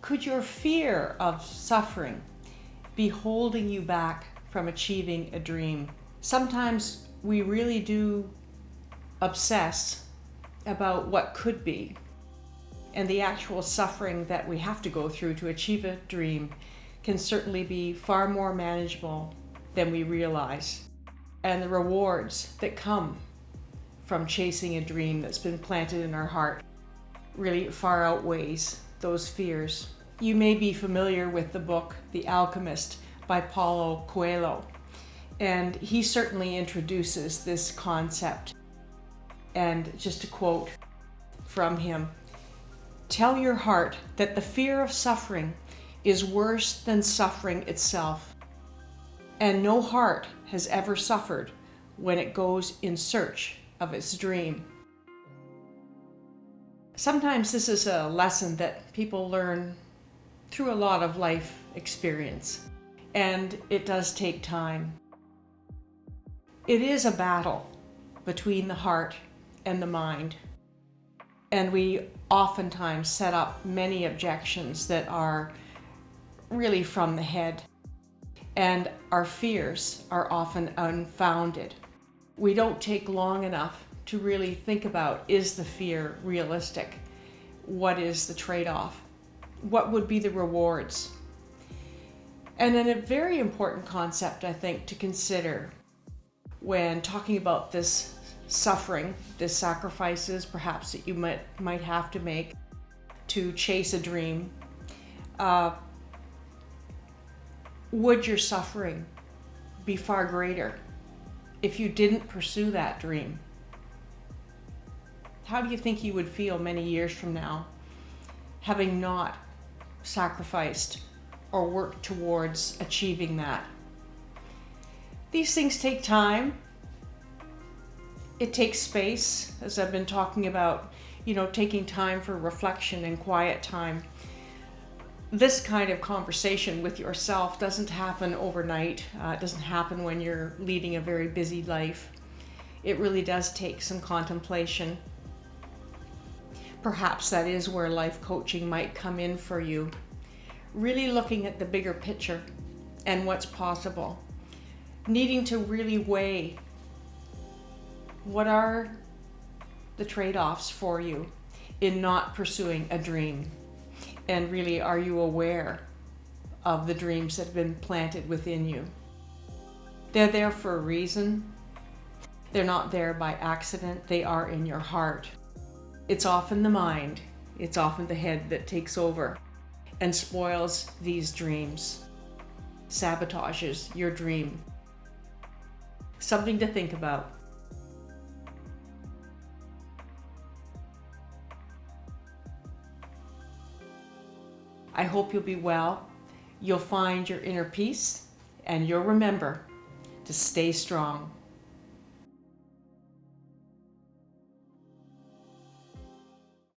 Could your fear of suffering be holding you back from achieving a dream? Sometimes we really do obsess about what could be, and the actual suffering that we have to go through to achieve a dream can certainly be far more manageable than we realize. And the rewards that come from chasing a dream that's been planted in our heart really far outweighs those fears. You may be familiar with the book The Alchemist by Paulo Coelho, and he certainly introduces this concept. And just a quote from him: "Tell your heart that the fear of suffering is worse than suffering itself, and no heart has ever suffered when it goes in search of its dream." Sometimes this is a lesson that people learn through a lot of life experience, and it does take time. It is a battle between the heart and the mind, and we oftentimes set up many objections that are really from the head, and our fears are often unfounded. We don't take long enough to really think about, is the fear realistic? What is the trade-off? What would be the rewards? And then a very important concept, I think, to consider when talking about this suffering, the sacrifices perhaps that you might have to make to chase a dream. Would your suffering be far greater if you didn't pursue that dream? How do you think you would feel many years from now, having not sacrificed or worked towards achieving that? These things take time. It takes space, as I've been talking about, taking time for reflection and quiet time. This kind of conversation with yourself doesn't happen overnight. It doesn't happen when you're leading a very busy life. It really does take some contemplation. Perhaps that is where life coaching might come in for you. Really looking at the bigger picture and what's possible. Needing to really weigh what are the trade-offs for you in not pursuing a dream. And really, are you aware of the dreams that have been planted within you? They're there for a reason. They're not there by accident. They are in your heart. It's often the mind, it's often the head that takes over and spoils these dreams, sabotages your dream. Something to think about. I hope you'll be well, you'll find your inner peace, and you'll remember to stay strong.